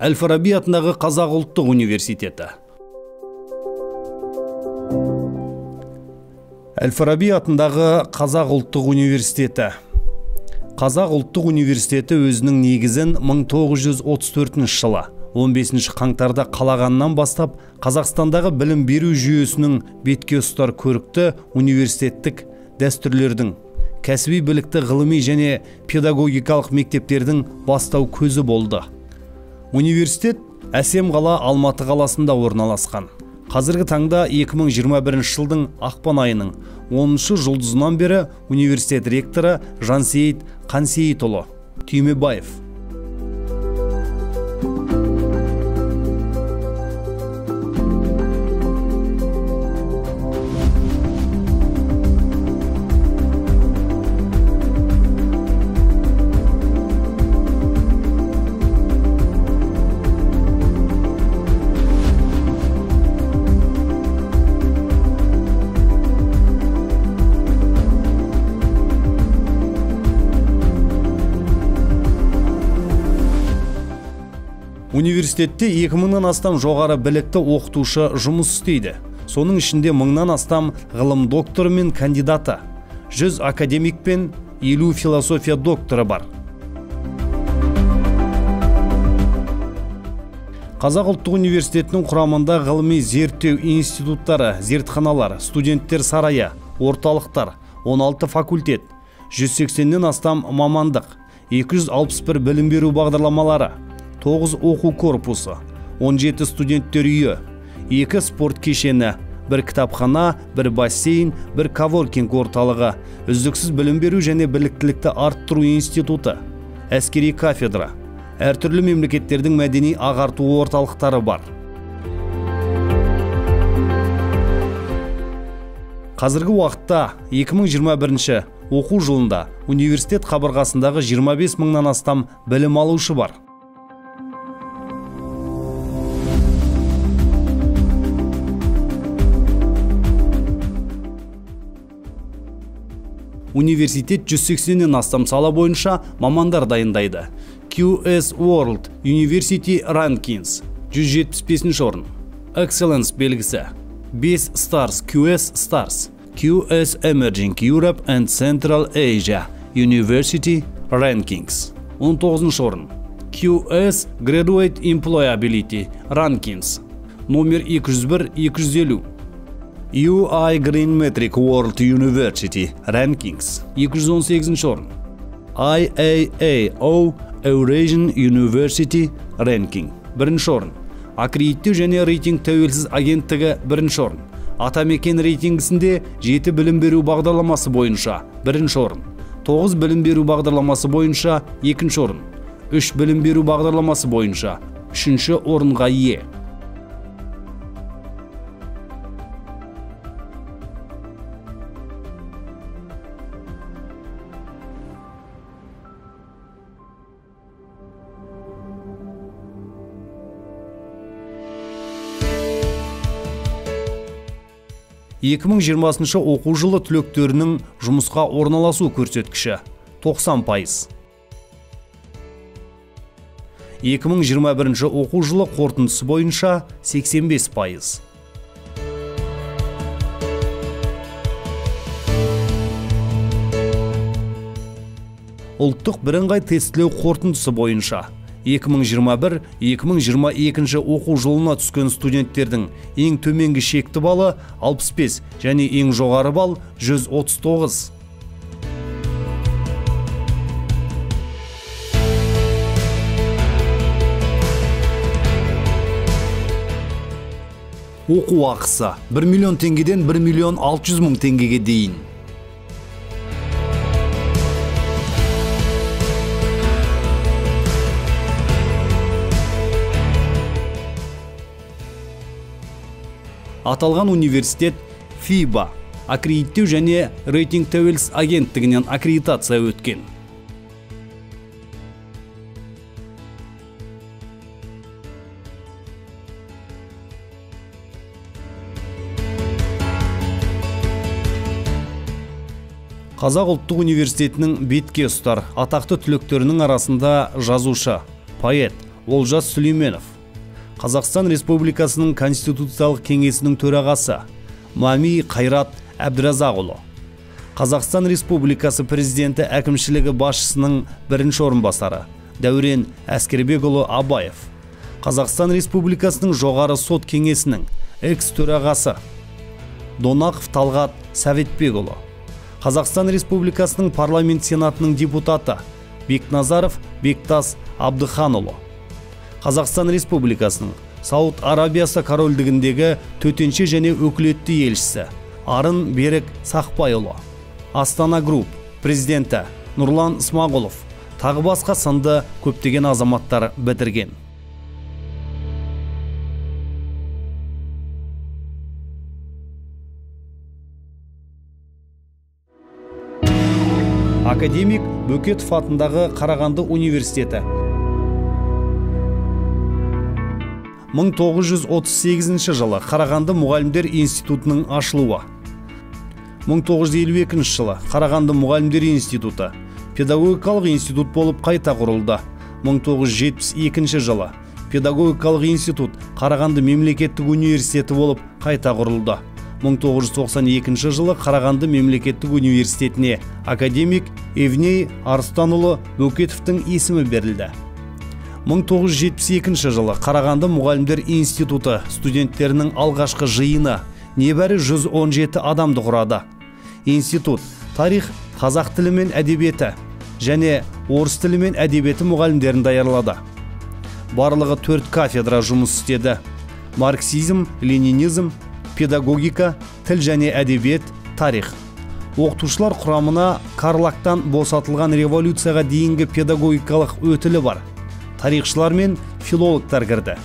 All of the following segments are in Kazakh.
Әл-Фараби атындағы Қазақ ұлттық университеті. Әл-Фараби атындағы Қазақ ұлттық университеті. Қазақ ұлттық университеті өзінің негізін 1934 жылы 15 қаңтарда қалағаннан бастап Қазақстандағы білім беру жүйесінің бетке ұстар көрікті университеттік дәстүрлердің, кәсіби білікті ғылыми және педагогикалық мектептердің бастау көзі болды. Университет әсем қала Алматы қаласында орналасқан. Қазіргі таңда 2021 жылдың ақпан айының 10 жұлдызынан бері университет ректоры Жансейіт Қансейітұлы Түймебаев. Университетте 2000-нан астам жоғары білікті оқытушы жұмыс істейді. Соның ішінде 1000-нан астам ғылым докторы мен кандидаты, 100 академик пен 50 философия докторы бар. Қазақ ұлттық университетінің құрамында ғылыми зерттеу институттары, зертханалар, студенттер сарайы, орталықтар, 16 факультет, 180-нен астам мамандық, 261 білім беру бағдарламалары, 9 оқу корпусы, 17 студенттер үйі, 2 спорт кешені, 1 кітапхана, 1 бассейн, 1 коворкинг орталығы, үздіксіз білім беру және біліктілікті арттыру институты, әскери кафедра, әртүрлі мемлекеттердің мәдени ағарту орталықтары бар. Қазіргі уақытта 2021 оқу жылында университет қабырғасындағы 25 мыңнан астам білім алушы бар. Университет 180-нен астам сала бойынша мамандар дайындайды. QS World University Rankings 175 орын. Excellence белгісі 5 Stars QS Stars. QS Emerging Europe and Central Asia University Rankings 19 орын. QS Graduate Employability Rankings номер 201-250. UI Green Metric World University Rankings 218 орын. IAAO Eurasian University Ranking 1 орын. Аккредиттеу және рейтинг тәуелсіз агенттігі 1 орын. Атамекен рейтингісінде 7 білім беру бағдарламасы бойынша 1 орын. 9 білім беру бағдарламасы бойынша 2 орын. 3 білім беру бағдарламасы бойынша 3 орынға ие. ...2020 оқу жылы түлектерінің жұмысқа орналасу көрсеткіші 90%. 2021 оқу жылы қорытындысы бойынша 85%. Ұлттық бірыңғай тестілеу қорытындысы бойынша 2021-2022 оқу жылына түскен студенттердің ең төменгі шекті балы 65 және ең жоғары бал 139. Оқу ақысы 1 миллион теңгеден 1 миллион 600 мың теңгеге дейін. Аталған университет FIBA аккредиттеу және рейтинг тәуелсіз агенттігінен аккредитация өткен. Қазақ ұлттық университетінің бетке ұстар атақты түлектерінің арасында жазушы, поэт, Олжас Сүлейменов. Қазақстан Республикасының Конституциялық кеңесінің төрағасы Мами Қайрат Әбдіразақұлы. Қазақстан Республикасы Президенті әкімшілігі басшысының бірінші орынбасары Дәурен Әскербекұлы Абаев. Қазақстан Республикасының жоғары сот кеңесінің экс-төрағасы Донақов Талғат Сәветбекұлы. Қазақстан Республикасының парламент сенатының депутаты Бекназаров Бектас Абдыханұлы. Қазақстан Республикасының Сауд Арабиясы корольдігіндегі төтенше және өкілетті елшісі Арын Берік Сақпайұлы. Астана Груп президенті Нұрлан Смағұлов тағы басқа сынды көптеген азаматтар бітірген. Академик Бөкетов атындағы Қарағанды университеті 1938 жылы Қарағанды мұғалімдер институтының ашылуы. 1952 жылы Қарағанды мұғалімдер институты педагогикалық институт болып қайта құрылды. 1972 жылы педагогикалық институт Қарағанды мемлекеттік университеті болып қайта құрылды. 1992 жылы Қарағанды мемлекеттік университетіне академик Евней Арыстанұлы Бөкетовтың есімі берілді. 1972 жылы Қарағанды мұғалімдер институты студенттерінің алғашқы жиыны небәрі 117 адамды құрады. Институт тарих, қазақ тілі мен әдебиеті және орыс тілі мен әдебиеті мұғалімдерін даярлады. Барлығы 4 кафедра жұмыс істеді. Марксизм, ленинизм, педагогика, тіл және әдебиет, тарих. Оқытушылар құрамына Карлактан босатылған революцияға дейінгі педагогикалық өтілі бар тарихшылар мен филологтар кірді.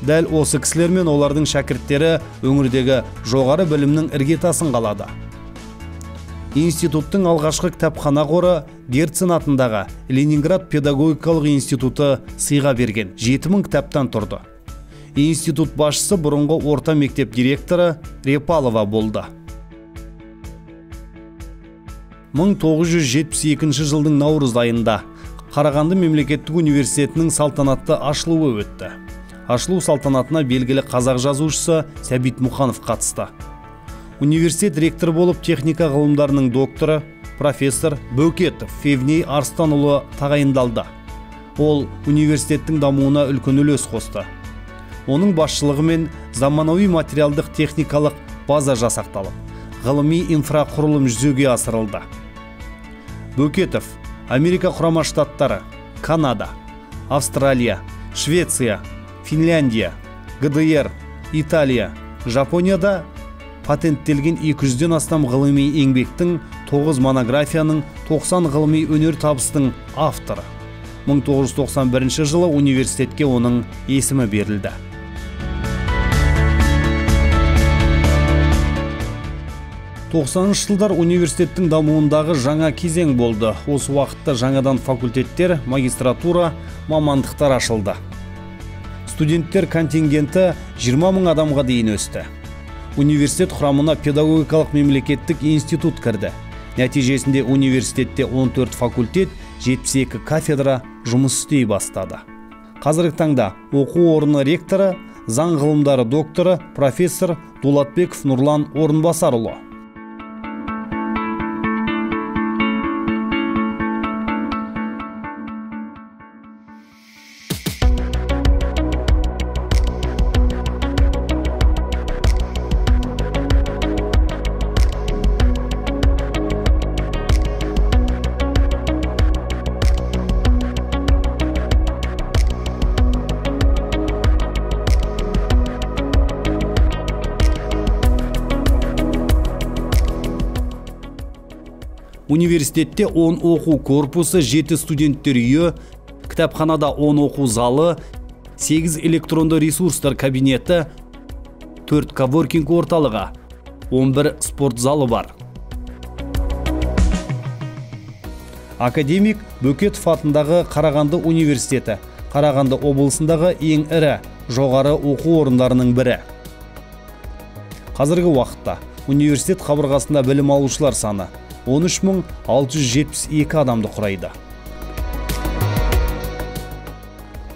Дәл осы кісілер мен олардың шәкірттері өңірдегі жоғары білімнің іргетасын қалады. Институттың алғашқы кітапхана қоры Герцен атындағы Ленинград педагогикалық институты сыйға берген 7000 кітаптан тұрды. Институт басшысы бұрынғы орта мектеп директоры Репалова болды. 1972 жылдың наурыз айында Қарағанды мемлекеттік университетінің салтанатты ашылуы өтті. Ашылу салтанатына белгілі қазақ жазушысы Сәбит Мұқанов қатысты. Университет ректор болып техника ғылымдарының докторы, профессор Бөкетов Евней Арыстанұлы тағайындалды. Ол университеттің дамуына үлкен үлес қосты. Оның басшылығымен заманауи материалдық техникалық база жасақталып, ғылыми инфрақұрылым жүзеге асырылды. Бөкетов Америка құрама штаттары, Канада, Австралия, Швеция, Финляндия, ГДР, Италия, Жапонияда патенттелген 200-ден астам ғылыми еңбектің, 9 монографияның, 90 ғылыми өнер табыстың авторы. 1991 жылы университетке оның есімі берілді. 90-шы жылдар университеттің дамуындағы жаңа кезең болды. Осы уақытта жаңадан факультеттер, магистратура, мамандықтар ашылды. Студенттер контингенті 20 000 адамға дейін өсті. Университет құрамына педагогикалық мемлекеттік институт кірді. Нәтижесінде университетте 14 факультет, 72 кафедра жұмыс істей бастады. Қазіргі таңда оқу орны ректоры, заң ғылымдары докторы, профессор Дулатбеков Нұрлан Орынбасарұлы. Университетте 10 оқу корпусы, 7 студенттер үйі, кітапханада 10 оқу залы, 8 электронды ресурстар кабинеті, 4 коворкинг орталығы, 11 спорт залы бар. Академик Бөкетов атындағы Қарағанды университеті Қарағанды облысындағы ең ірі жоғары оқу орындарының бірі. Қазіргі уақытта университет қабырғасында білім алушылар саны 13 672 адамды құрайды.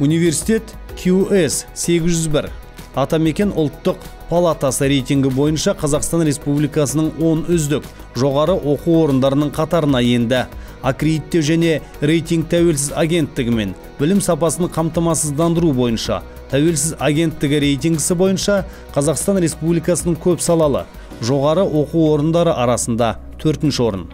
Университет QS 801 Атамекен ұлттық палатасы рейтингі бойынша Қазақстан Республикасының 10 үздік жоғары оқу орындарының қатарына енді. Аккредиттеу және рейтинг тәуелсіз агенттігі мен білім сапасын қамтамасыздандыру бойынша тәуелсіз агенттігі рейтингісі бойынша Қазақстан Республикасының көп салалы жоғары оқу орындары арасында 4-ші орын.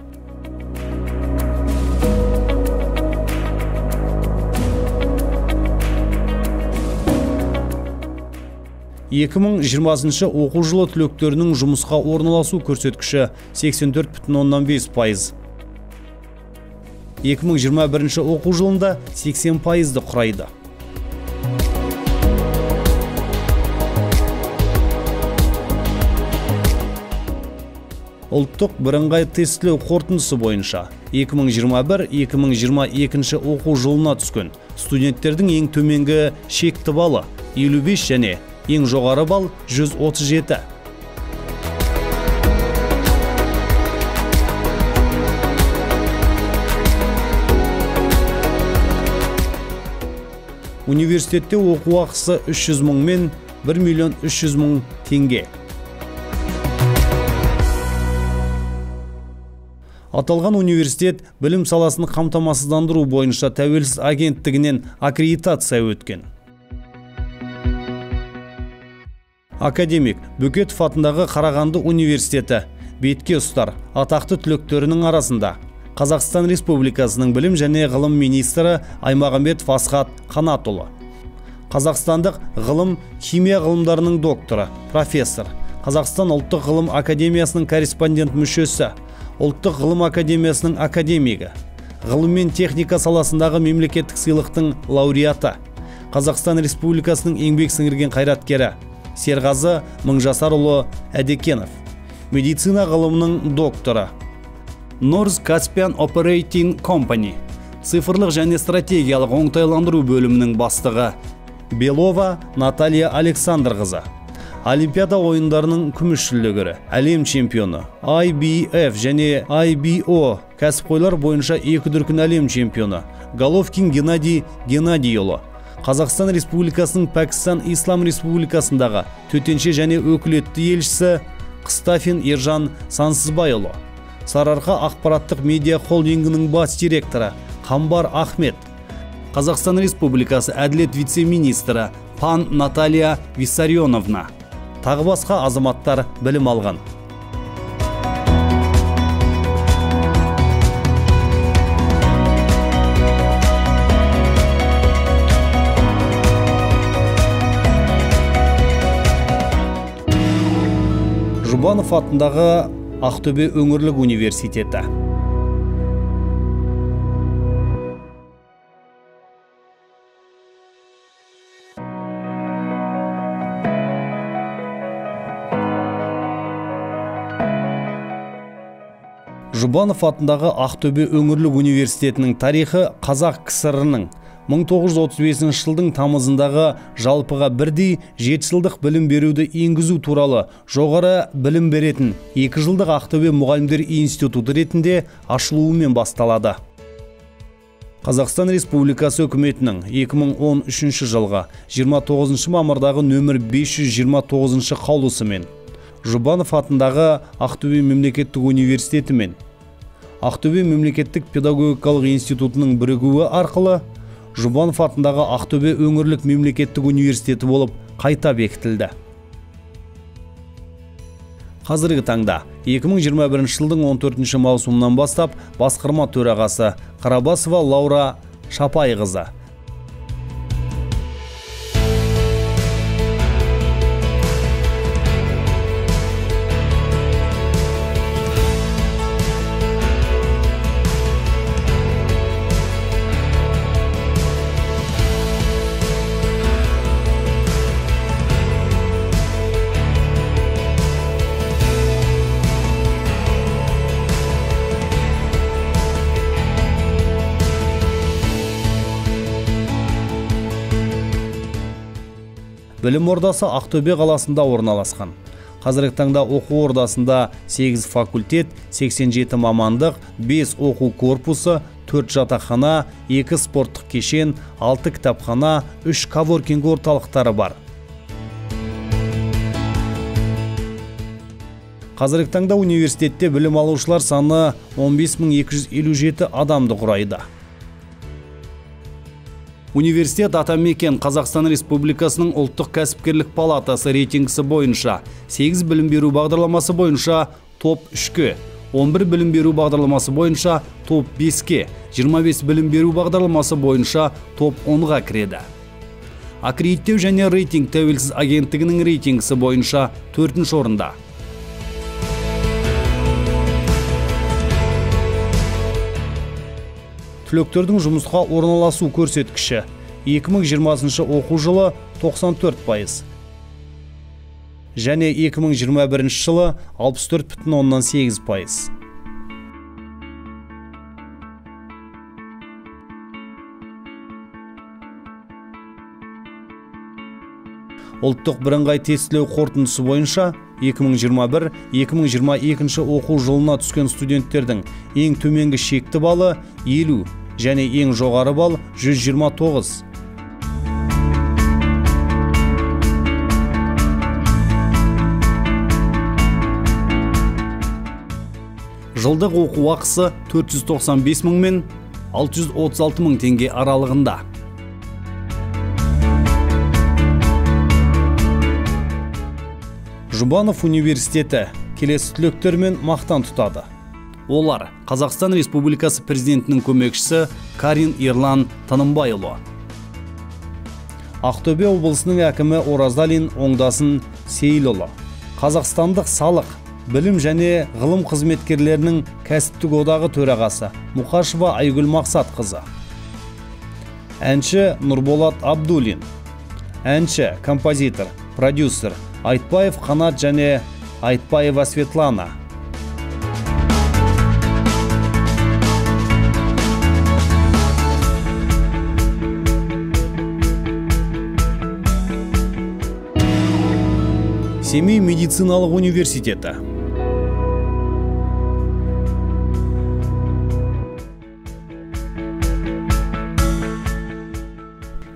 2020 оқу жылы түлектерінің жұмысқа орналасу көрсеткіші 84,5%. 2021 оқу жылында 80%-ды құрайды. Ұлттық бірыңғай тестілеу қорытындысы бойынша 2021-2022 оқу жылына түскен студенттердің ең төменгі шекті балы 55 және ең жоғары бал 137. Университетте оқу ақысы 300 мың мен 1.300.000 теңге. Аталған университет білім саласын қамтамасыздандыру бойынша тәуелсіз агенттігінен аккредитация өткен. Академик Бөкетов атындағы Қарағанды университеті бетке ұстар атақты түлектерінің арасында Қазақстан Республикасының білім және ғылым министрі Аймағамбетов Асхат Қанатұлы, Қазақстандық ғылым химия ғылымдарының докторы, профессор, Қазақстан ұлттық ғылым академиясының корреспондент мүшесі, ұлттық ғылым академиясының академигі, ғылым мен техника саласындағы мемлекеттік сыйлықтың лауреаты, Қазақстан Республикасының еңбек сіңірген қайраткері Серғазы Мыңжасарұлы Әдекенов, медицина ғылымының докторы, North Caspian Operating Company, цифрлық және стратегиялық оңтайландыру бөлімінің бастығы Белова Наталья Александрқызы, Олимпиада ойындарының күміс жүлдегері, әлем чемпионы, IBF және IBO кәсіпқойлар бойынша 2 дүркін әлем чемпионы Головкин Геннадий Геннадийұлы, Қазақстан Республикасының Пәкістан Ислам Республикасындағы төтенше және өкілетті елшісі Қыстафин Ержан Сансызбайұлы, Сарыарқа ақпараттық медиа холдингінің бас директоры Қамбар Ахмет, Қазақстан Республикасы әділет вице-министрі Пан Наталья Виссарионовна, тағы басқа азаматтар білім алған. Жұбанов атындағы Ақтөбе өңірлік университеті. Жұбанов атындағы Ақтөбе өңірлік университетінің тарихы Қазақ КСР-ның 1935 жылдың тамызындағы жалпыға бірдей 7 жылдық білім беруді енгізу туралы жоғары білім беретін 2 жылдық Ақтөбе мұғалімдер институты ретінде ашылуымен басталады. Қазақстан Республикасы үкіметінің 2013 жылғы 29 мамырдағы нөмір 529 қаулысымен Жұбанов атындағы Ақтөбе мемлекеттік университеті мен Ақтөбе мемлекеттік педагогикалық институтының бірігуі арқылы Жұбанов атындағы Ақтөбе өңірлік мемлекеттік университеті болып қайта бекітілді. Қазіргі таңда 2021 жылдың 14 маусымынан бастап басқарма төрағасы Қарабасова Лаура Шапайқызы, білім ордасы Ақтөбе қаласында орналасқан. Қазіргі таңда оқу ордасында 8 факультет, 87 мамандық, 5 оқу корпусы, 4 жатақхана, 2 спорттық кешен, 6 кітапхана, 3 коворкинг орталықтары бар. Қазіргі таңда университетте білім алушылар саны 15257 адамды құрайды. Университет атамекен Қазақстан Республикасының ұлттық кәсіпкерлік палатасы рейтингісі бойынша 8 білім беру бағдарламасы бойынша топ 3-ке, 11 білім беру бағдарламасы бойынша топ 5-ке, 25 білім беру бағдарламасы бойынша топ 10-ға кіреді. Аккредиттеу және рейтинг тәуелсіз агенттігінің рейтингісі бойынша 4-ші орында. Түлектердің жұмысқа орналасу көрсеткіші 2020 оқу жылы 94%, және 2021 жылы 64,8%. Ұлттық бірыңғай тестілеу қорытындысы бойынша 2021-2022 оқу жылына түскен студенттердің ең төменгі шекті балы 50 және ең жоғары бал 129. Жылдық оқу ақысы 495 мың мен 636 мың теңге аралығында. Жұбанов университеті келесі түлектермен мақтан тұтады. Олар Қазақстан Республикасы президентінің көмекшісі Карин Ерлан Тынымбайұлы, Ақтөбе облысының әкімі Оразалин Оңдасын Сейілұлы, қазақстандық салық, білім және ғылым қызметкерлерінің кәсіптік одағы төрағасы Мұқашева Айгүл Мақсатқызы, әнші Нұрболат Абдулин, әнші, композитор, продюсер Айтбаев Қанат және Айтбаева Светлана, Семей медициналық университеті.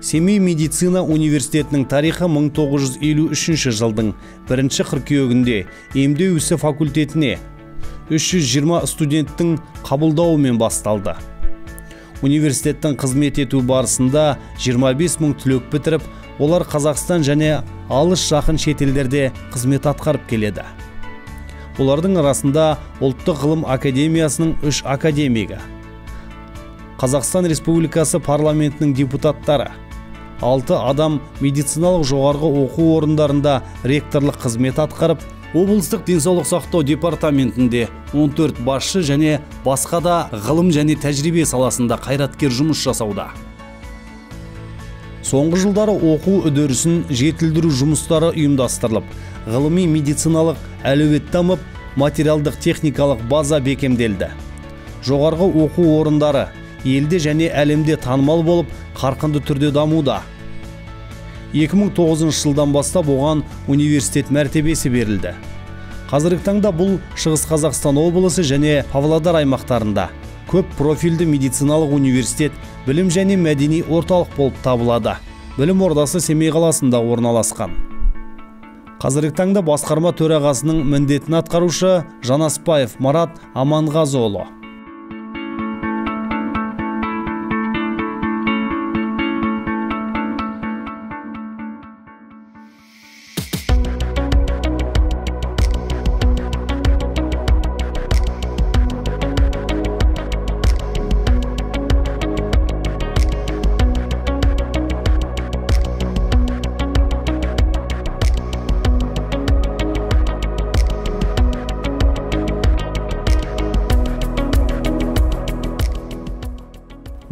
Семей медицина университетінің тарихы 1953 жылдың 1 қыркүйегінде емдеу ісі факультетіне 320 студенттің қабылдауымен басталды. Университеттің қызмет ету барысында 25 мың түлек бітіріп, олар Қазақстан және алыс жақын шетелдерде қызмет атқарып келеді. Олардың арасында Ұлттық ғылым академиясының 3 академигі, Қазақстан Республикасы парламентінің депутаттары, 6 адам медициналық жоғарғы оқу орындарында ректорлық қызмет атқарып, облыстық денсаулық сақтау департаментінде 14 басшы және басқа да ғылым және тәжірибе саласында қайраткер жұмыс жасауда. Соңғы жылдары оқу үдерісін жетілдіру жұмыстары ұйымдастырылып, ғылыми медициналық әлеует дамып, материалдық техникалық база бекемделді. Жоғарғы оқу орындары елде және әлемде танымал болып, қарқынды түрде дамуда. 2009 жылдан бастап оған университет мәртебесі берілді. Қазіргі таңда бұл Шығыс Қазақстан облысы және Павлодар аймақтарында көп профильді медициналық университет, білім және мәдени орталық болып табылады. Білім ордасы Семей қаласында орналасқан. Қазіргі таңда басқарма төрағасының міндетін атқарушы Жанаспаев Марат Аманғазыұлы.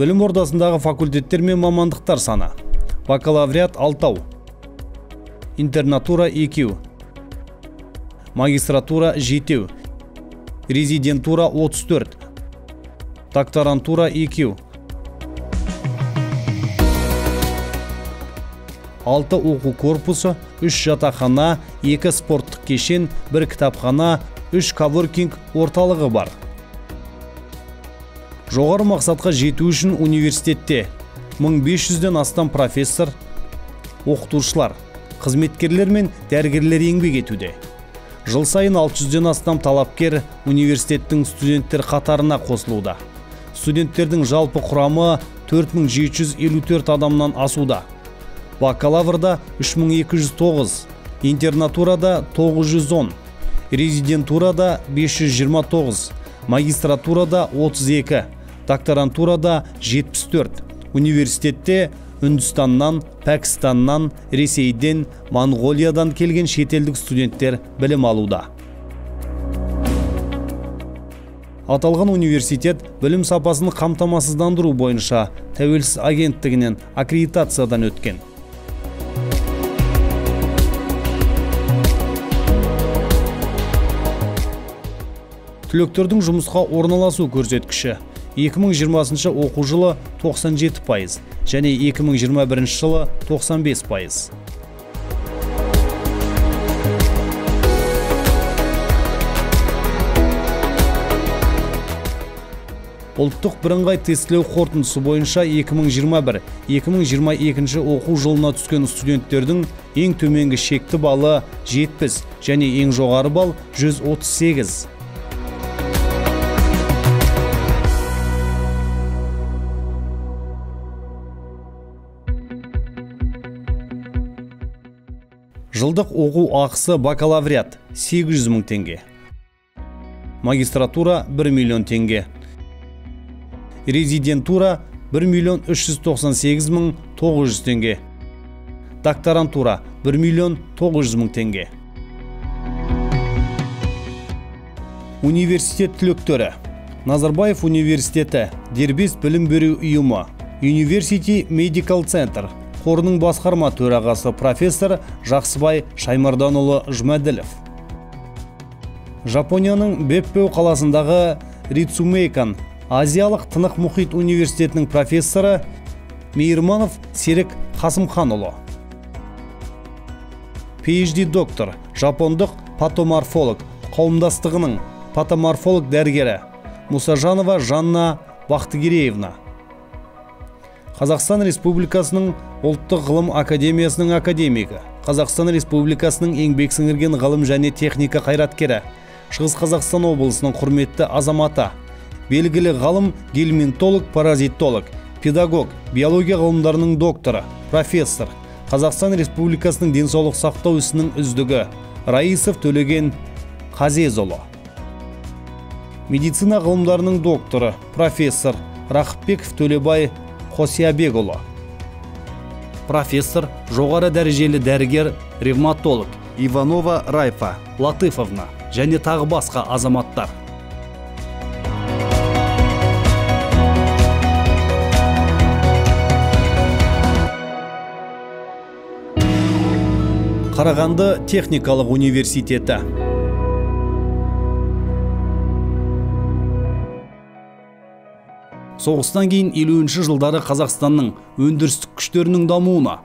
Білім ордасындағы факультеттер мен мамандықтар саны: бакалавриат 6, интернатура 2, магистратура 7, резидентура 34, докторантура 2, 6 оқу корпусы, 3 жатақхана, 2 спорттық кешен, 1 кітапхана, 3 коворкинг орталығы бар. Жоғары мақсатқа жету үшін университетте 1500-ден астам профессор, оқытушылар, қызметкерлер мен дәрігерлер еңбек етуде. Жыл сайын 600-ден астам талапкер университеттің студенттер қатарына қосылуда. Студенттердің жалпы құрамы 4754 адамнан асуда. Бакалаврда 3209, интернатурада 910, резидентурада 529, магистратурада 32, докторантурада 74. Университетте Үндістаннан, Пәкістаннан, Ресейден, Монғолиядан келген шетелдік студенттер білім алуда. Аталған университет білім сапасын қамтамасыздандыру бойынша тәуелсіз агенттігінен аккредитациядан өткен. Түлектердің жұмысқа орналасу көрсеткіші 2020 оқу жылы 97%, және 2021 жылы 95%. Ұлттық бірыңғай тестілеу қорытындысы бойынша 2021-2022 оқу жылына түскен студенттердің ең төменгі шекті балы 70 және ең жоғары бал 138. Жылдық оқу ақысы бакалавриат 800 мың теңге. Магистратура 1 миллион теңге. Резидентура 1 миллион 398 мың 900 теңге. Докторантура 1 миллион 900 мың теңге. Университет түлектері. Назарбаев университеті, дербес білім беру ұйымы, University Medical Center қорының басқарма төрағасы профессор Жақсыбай Шаймарданұлы Жұмаділов. Жапонияның Беппеу қаласындағы Рицумейкан Азиялық тынық мұхит университетінің профессоры Мейірманов Серік Қасымханұлы. PhD доктор, жапондық патоморфолог қауымдастығының патоморфолог дәрігері Мусажанова Жанна Бақтыгереевна. Қазақстан Республикасының Ұлттық ғылым академиясының академигі, Қазақстан Республикасының еңбек сіңірген ғылым және техника қайраткері, Шығыс Қазақстан облысының құрметті азаматы, белгілі ғалым, гельминтолог, паразитолог, педагог, биология ғылымдарының докторы, профессор, Қазақстан Республикасының денсаулық сақтау ісінің үздігі Раисов Төлеген Қазезұлы. Медицина ғылымдарының докторы, профессор Рақыпбеков Төлебай Қосиябекұлы. Профессор, жоғары дәрежелі дәрігер, ревматолог Иванова Райфа Латыфовна және тағы басқа азаматтар. Қарағанды техникалық университеті. Соғыстан кейін 50-ші жылдары Қазақстанның өндірістік күштерінің дамуына,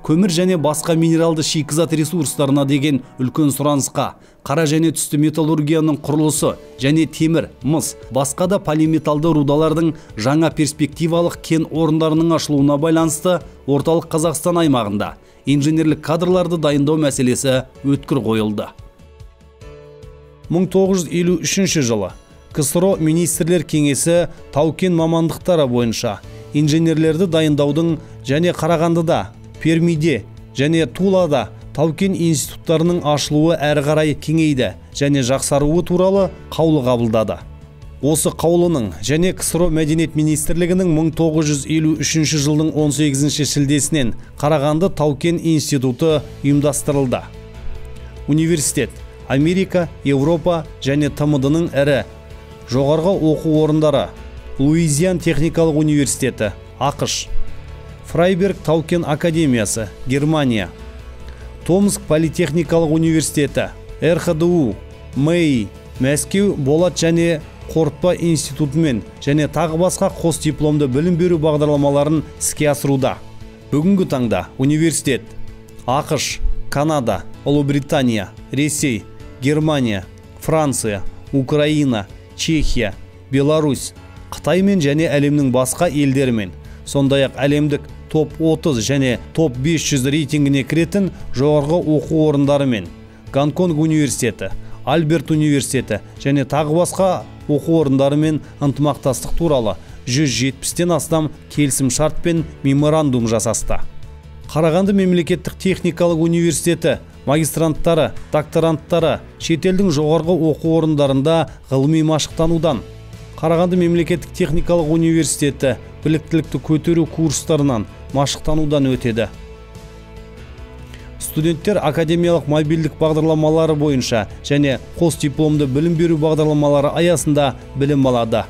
көмір және басқа минералды шикізат ресурстарына деген үлкен сұранысқа, қара және түсті металлургияның құрылысы және темір, мыс, басқа да полиметалды рудалардың жаңа перспективалық кен орындарының ашылуына байланысты орталық Қазақстан аймағында инженерлік кадрларды дайындау мәселесі өткір қойылды. 1953 жылы КСРО министрлер кеңесі тау-кен мамандықтары бойынша инженерлерді дайындаудың және Қарағандыда, Пермиде және Тулада тау-кен институттарының ашылуы әрі қарай кеңейді және жақсаруы туралы қаулы қабылдады. Осы қаулының және КСРО мәдениет министрлігінің 1953 жылдың 18 шілдесінен Қарағанды тау-кен институты ұйымдастырылды. Университет Америка, Еуропа және ТМД-ның ірі жоғарғы оқу орындары: Луизиан техникалық университеті, ақш, Фрайберг тау-кен академиясы, Германия, Томск политехникалық университеті, РХДУ, МЭИ, Мәскеу болат және қорытпа институтымен және тағы басқа қос дипломды білім беру бағдарламаларын іске асыруда. Бүгінгі таңда университет ақш, Канада, Ұлыбритания, Ресей, Германия, Франция, Украина, Чехия, Беларусь, Қытаймен және әлемнің басқа елдерімен, сондай-ақ әлемдік топ 30 және топ 500 рейтингіне кіретін жоғарғы оқу орындарымен, Гонконг университеті, Альберт университеті және тағы басқа оқу орындарымен ынтымақтастық туралы 170-тен астам келісім шарт пен меморандум жасасты. Қарағанды мемлекеттік техникалық университеті магистранттары, докторанттары шетелдің жоғарғы оқу орындарында ғылыми машықтанудан, Қарағанды мемлекеттік техникалық университеті біліктілікті көтеру курстарынан машықтанудан өтеді. Студенттер академиялық мобильдік бағдарламалары бойынша және қос дипломды білім беру бағдарламалары аясында білім алады.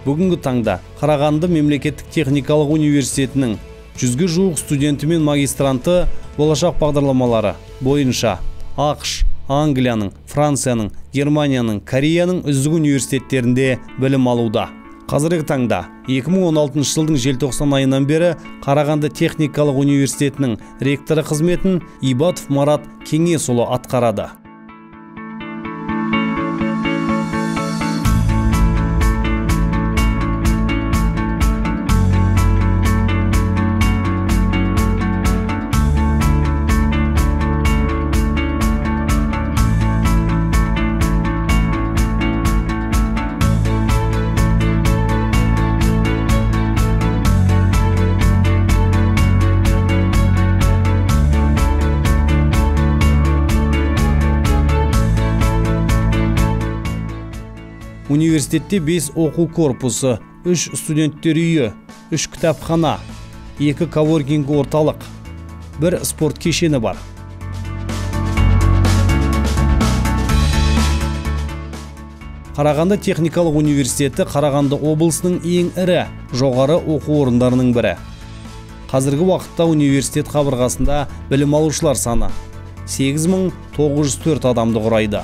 Бүгінгі таңда Қарағанды мемлекеттік техникалық университетінің 100-ге жуық студенті мен магистранты болашақ бағдарламалары бойынша ақш, Англияның, Францияның, Германияның, Кореяның үздік университеттерінде білім алуда. Қазіргі таңда 2016 жылдың желтоқсан айынан бері Қарағанды техникалық университетінің ректоры қызметін Ибатов Марат Кеңесұлы атқарады. Университетте 5 оқу корпусы, 3 студенттер үйі, 3 кітапхана, 2 коворкинг орталық, 1 спорт кешені бар. Қарағанды техникалық университеті Қарағанды облысының ең ірі жоғары оқу орындарының бірі. Қазіргі уақытта университет қабырғасында білім алушылар саны 8904 адамды құрайды.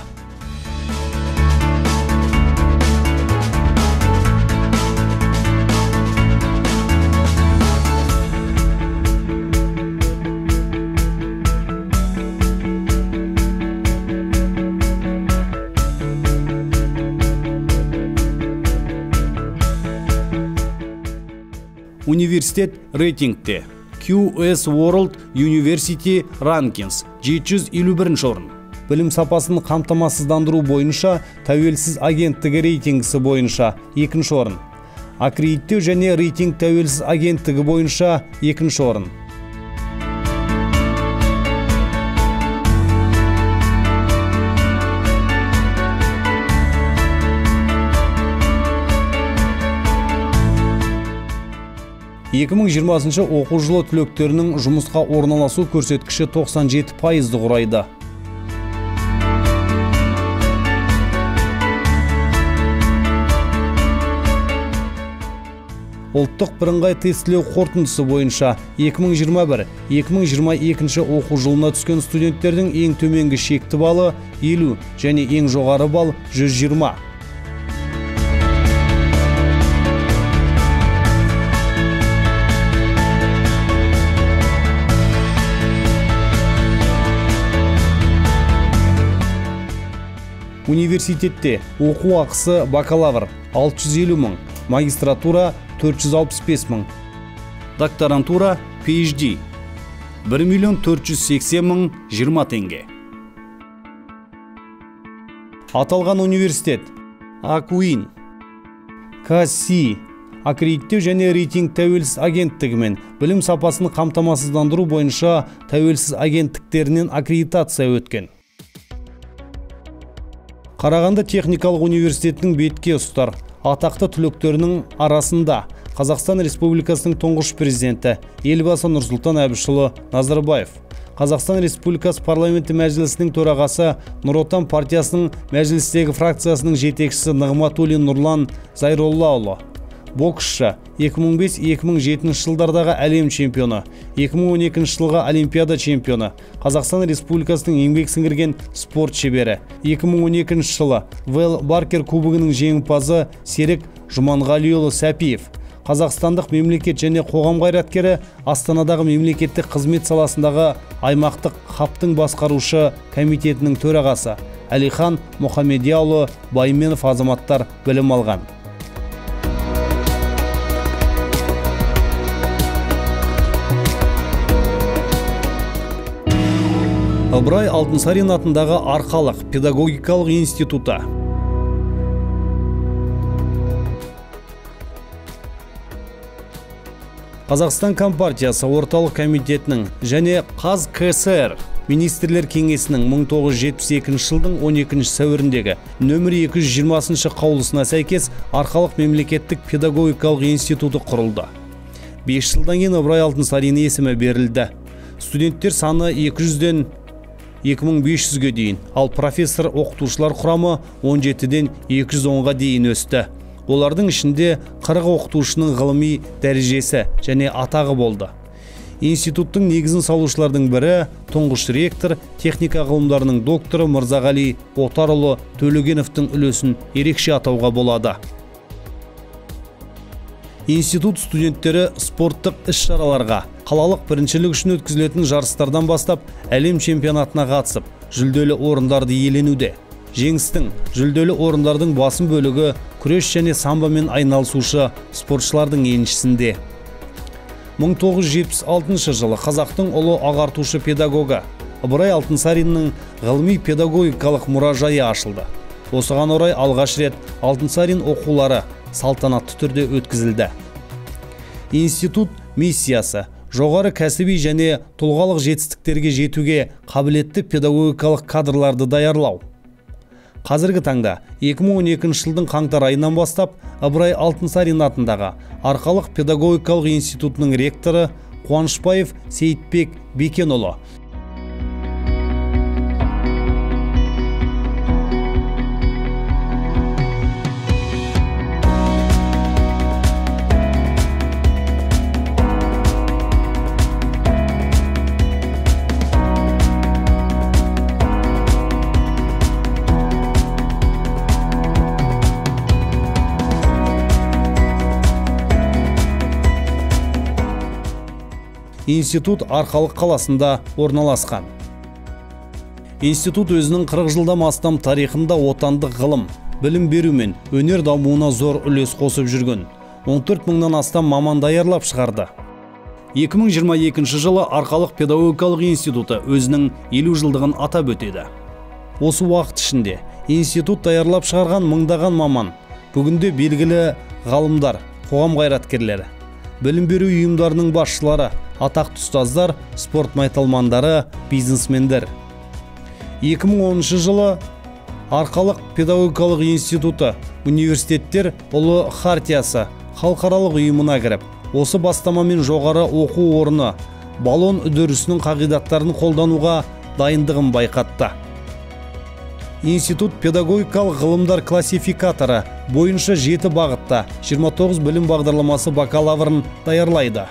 Университет рейтингте QS World University Rankings 751 орын. Білім сапасын қамтамасыздандыру бойынша тәуелсіз агенттігі рейтингісі бойынша 2 орын. Аккредиттеу және рейтинг тәуелсіз агенттігі бойынша 2 орын. ...2020 оқу жылы түлектерінің жұмысқа орналасу көрсеткіші 97%-ды құрайды. Ұлттық бірыңғай тестілеу қорытындысы бойынша 2021-2022 оқу жылына түскен студенттердің ең төменгі шекті балы 50 және ең жоғары бал 120. Университетте оқу ақысы бакалавр 650 мың, магистратура 465 мың, докторантура PhD 1 480 020 теңге. Аталған университет АКУИН, КАСИ, аккредиттеу және рейтинг тәуелсіз агенттігімен білім сапасын қамтамасыздандыру бойынша тәуелсіз агенттіктерінен аккредитация өткен. Қарағанды техникалық университетінің бетке ұстар атақты түлектерінің арасында Қазақстан Республикасының тұңғыш президенті Елбасы Нұрсұлтан Әбішұлы Назарбаев, Қазақстан Республикасы парламенті мәжілісінің төрағасы Нұр Отан партиясының мәжілістегі фракциясының жетекшісі Нығматуллин Нұрлан Зайроллаұлы, боксшы 2005-2007 жылдардағы әлем чемпионы, 2012 жылғы Олимпиада чемпионы, Қазақстан Республикасының еңбек сіңірген спорт шебері, 2012 жылы Вэл Баркер кубогының жеңімпазы Серік Жұманғалиұлы Сәпиев, қазақстандық мемлекет және қоғам қайраткері, Астанадағы мемлекеттік қызмет саласындағы аймақтық хаптың басқарушы комитетінің төрағасы Әлихан Мұхамедияұлы Байменов азаматтар білім алған. Ыбырай Алтынсарин атындағы Арқалық педагогикалық институты. Қазақстан Компартиясы орталық комитетінің және КСР Министрлер кеңесінің 1972 жылдың 12 сәуіріндегі нөмір 220 қаулысына сәйкес Арқалық мемлекеттік педагогикалық институты құрылды. 5 жылдан кейін Ыбырай Алтынсарин есімі берілді. Студенттер саны 200-ден 2500-ге дейін, ал профессор оқытушылар құрамы 17-ден 210-ға дейін өсті. Олардың ішінде 40 оқытушының ғылыми дәрежесі және атағы болды. Институттың негізін салушылардың бірі тұңғыш ректор, техника ғылымдарының докторы Мырзағали Отарұлы Төлегеновтың үлесін ерекше атауға болады. Институт студенттері спорттық іс-шараларға, қалалық біріншілік үшін өткізілетін жарыстардан бастап әлем чемпионатына қатысып, жүлделі орындарды иеленуде. Жеңістің, жүлделі орындардың басым бөлігі күрес және самбомен айналысушы спортшылардың еншісінде. 1976 жылы қазақтың ұлы ағартушы педагогы Ыбырай Алтынсариннің ғылыми педагогикалық мұражайы ашылды. Осыған орай алғаш рет Алтынсарин оқулары салтанатты түрде өткізілді. Институт миссиясы жоғары кәсіби және тұлғалық жетістіктерге жетуге қабілетті педагогикалық кадрларды даярлау. Қазіргі таңда 2012 жылдың қаңтар айынан бастап Ыбырай Алтынсарин атындағы Арқалық педагогикалық институтының ректоры Қуанышбаев Сейітбек Бекенұлы. Институт Арқалық қаласында орналасқан. Институт өзінің 40 жылдан астам тарихында отандық ғылым, білім беру мен өнер дамуына зор үлес қосып жүрген. 14 мыңнан астам маман даярлап шығарды. 2022 жылы Арқалық педагогикалық институты өзінің 50 жылдығын атап өтеді. Осы уақыт ішінде институт даярлап шығарған мыңдаған маман, бүгінде белгілі ғалымдар, қоғам қайраткерлері, білім беру ұйымдарының басшылары, атақты ұстаздар, спорт майталмандары, бизнесмендер. 2010 жылы Арқалық педагогикалық институты университеттер ұлы хартиясы халықаралық ұйымына кіріп, осы бастамамен жоғары оқу орны баллон үдерісінің қағидаттарын қолдануға дайындығын байқатты. Институт педагогикалық ғылымдар классификаторы бойынша 7 бағытта 29 білім бағдарламасы бакалаврын даярлайды.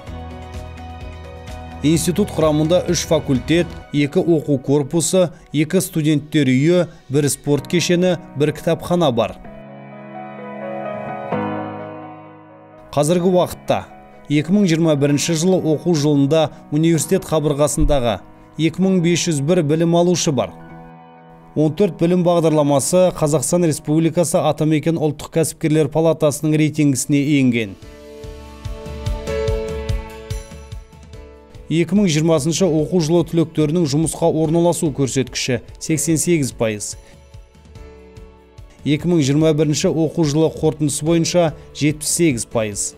Институт құрамында 3 факультет, 2 оқу корпусы, 2 студенттер үйі, 1 спорт кешені, 1 кітапхана бар. Қазіргі уақытта 2021 жылы оқу жылында университет қабырғасындағы 2501 білім алушы бар. 14 білім бағдарламасы Қазақстан Республикасы Атамекен ұлттық кәсіпкерлер палатасының рейтингісіне енген. 2020 оқу жылы түлектерінің жұмысқа орналасу көрсеткіші 88%. 2021 оқу жылы қорытындысы бойынша 78%.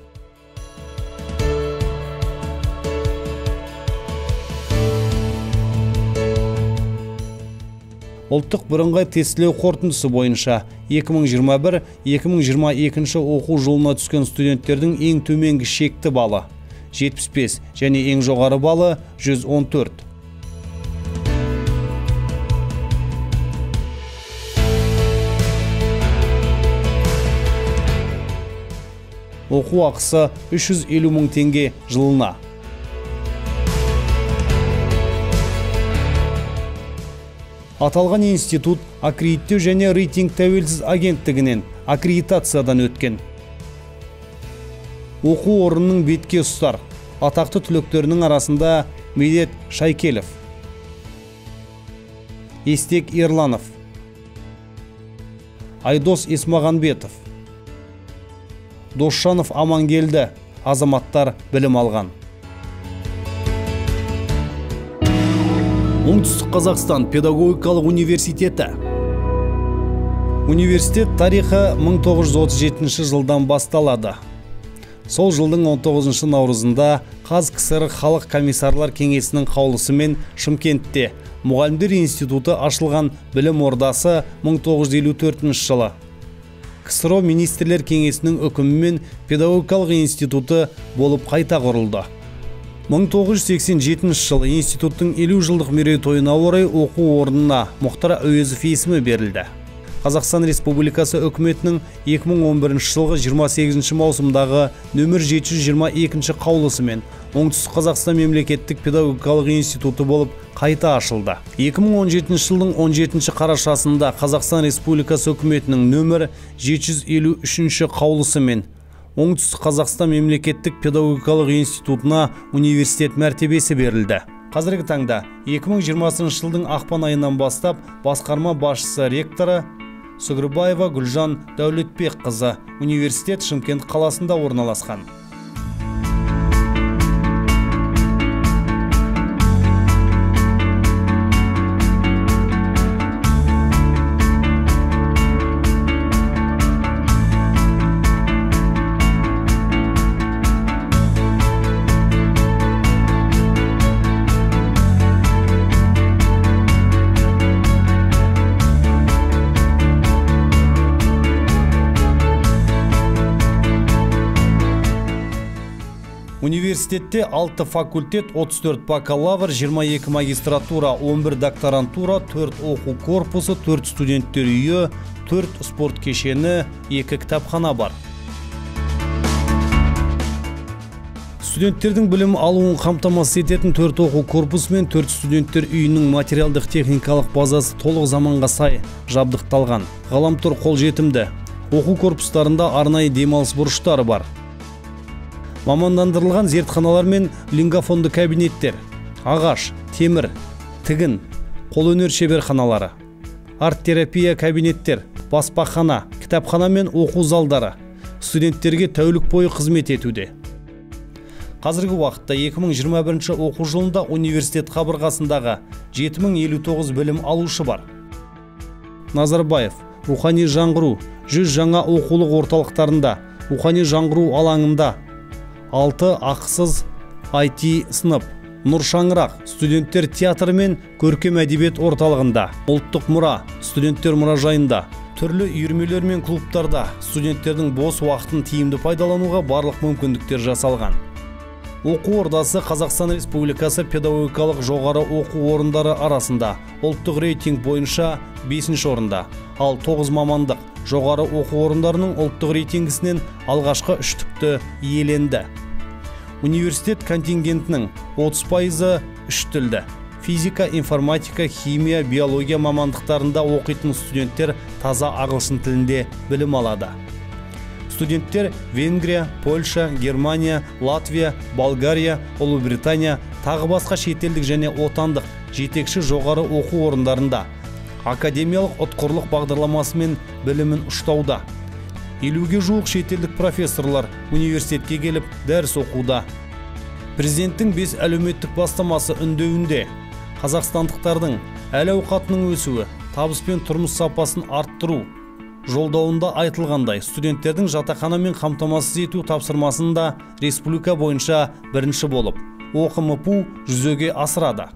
Ұлттық бірыңғай тестілеу қорытындысы бойынша 2021-2022 оқу жылына түскен студенттердің ең төменгі шекті балы 75 және ең жоғары балы 114. Оқу ақысы 350 мың теңге жылына. Аталған институт аккредиттеу және рейтинг тәуелсіз агенттігінен аккредитациядан өткен. Оқу орнының бетке ұстар атақты түлектерінің арасында Медет Шайкелов, Естек Ерланов, Айдос Есмағанбетов, Досжанов Амангелді азаматтар білім алған. Оңтүстік Қазақстан педагогикалық университеті. Университет тарихы 1937 жылдан басталады. Сол жылдың 19 наурызында КСР Халық комиссарлар кеңесінің қаулысымен Шымкентте Мұғалімдер институты ашылған. Білім ордасы 1954 жылы КСР министрлер кеңесінің үкімімен педагогикалық институты болып қайта құрылды. 1987 жылы институттың 50 жылдық мерейтойына орай оқу орнына Мұхтар Әуезов есімі берілді. Қазақстан Республикасы үкіметінің 2011 жылғы 28 маусымдағы нөмір 722 қаулысымен Оңтүстік Қазақстан мемлекеттік педагогикалық институты болып қайта ашылды. 2017 жылдың 17 қарашасында Қазақстан Республикасы үкіметінің нөмір 753 қаулысымен Оңтүстік Қазақстан мемлекеттік педагогикалық институтына университет мәртебесі берілді. Қазіргі таңда 2020 жылдың ақпан айынан бастап басқарма басшысы ректоры Сүгірбаева Гүлжан Дәулетбек қызы. Университет Шымкент қаласында орналасқан. Университетте 6 факультет, 34 бакалавр, 22 магистратура, 11 докторантура, 4 оқу корпусы, 4 студенттер үйі, 4 спорт кешені, 2 кітапхана бар. Студенттердің білім алуын қамтамасыз ететін 4 оқу корпусы мен 4 студенттер үйінің материалдық техникалық базасы толық заманға сай жабдықталған. Ғаламтор қолжетімді. Оқу корпустарында арнайы демалыс бұрыштары бар. Мамандандырылған зертханалар мен лингафонды кабинеттер, ағаш, темір, тігін, қолөнер шеберханалары, арт-терапия кабинеттер, баспахана, кітапхана мен оқу залдары студенттерге тәулік бойы қызмет етуде. Қазіргі уақытта 2021 оқу жылында университет қабырғасындағы 7059 білім алушы бар. Назарбаев, рухани жаңғыру, 100 жаңа оқулық орталықтарында, рухани жаңғыру алаңында 6 ақысыз IT сынып, Нұр Шаңырақ студенттер театры мен көркем әдебиет орталығында, ұлттық мұра студенттер мұражайында, түрлі үйірмелер мен клубтарда студенттердің бос уақытын тиімді пайдалануға барлық мүмкіндіктер жасалған. Оқу ордасы Қазақстан Республикасы педагогикалық жоғары оқу орындары арасында ұлттық рейтинг бойынша 5-ші орында, ал 9 мамандық жоғары оқу орындарының ұлттық рейтингісінен алғашқы үштікті иеленді. Университет контингентінің 30% үш тілді. Физика, информатика, химия, биология мамандықтарында оқитын студенттер таза ағылшын тілінде білім алады. Студенттер Венгрия, Польша, Германия, Латвия, Болгария, Ұлыбритания, тағы басқа шетелдік және отандық жетекші жоғары оқу орындарында академиялық ұтқырлық бағдарламасымен білімін ұштауда. 50-ге жуық шетелдік профессорлар университетке келіп дәріс оқуда. Президенттің 5 әлеуметтік бастамасы үндеуінде қазақстандықтардың әл-ауқатының өсуі, табыс пен тұрмыс сапасын арттыру жолдауында айтылғандай, студенттердің жатақханамен қамтамасыз ету тапсырмасында республика бойынша бірінші болып ОХМПУ жүзеге асырады.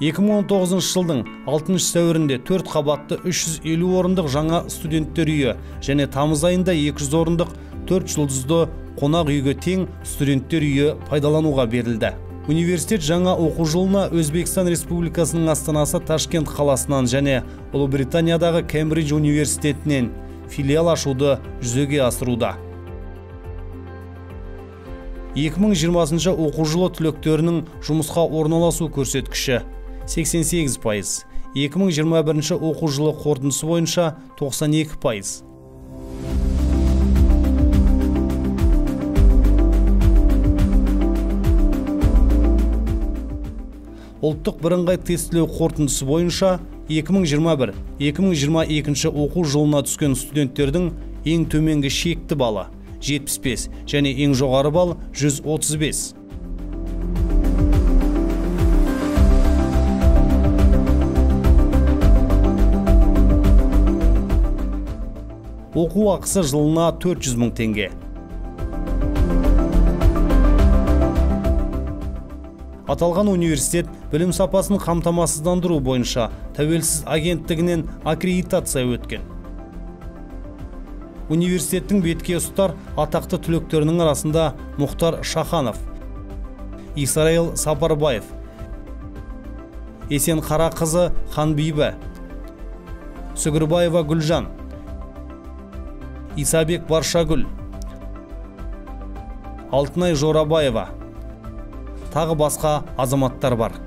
2019 жылдың 6 сәуірінде 4 қабатты 350 орындық жаңа студенттер үйі және тамыз айында 200 орындық 4 жұлдызды қонақ үйге тең студенттер үйі пайдалануға берілді. Университет жаңа оқу жылына Өзбекстан Республикасының астанасы Ташкент қаласынан және Ұлыбританиядағы Кембридж университетінен филиал ашуды жүзеге асыруда. 2020 оқу жылы түлектерінің жұмысқа орналасу көрсеткіші 88%, 2021 оқу жылы қорытындысы бойынша 92%. Ұлттық бірыңғай тестілеу қорытындысы бойынша 2021-2022 оқу жылына түскен студенттердің ең төменгі шекті балы 75 және ең жоғары бал 135. Оқу ақысы жылына 400 мың теңге. Аталған университет білім сапасын қамтамасыздандыру бойынша тәуелсіз агенттігінен аккредитация өткен. Университеттің бетке ұстар атақты түлектерінің арасында Мұхтар Шаханов, Исраил Сапарбаев, Есенқарақызы Ханбибі, Сүгірбаева Гүлжан, Исабек Баршагүл, Алтынай Жорабаева, тағы басқа азаматтар бар.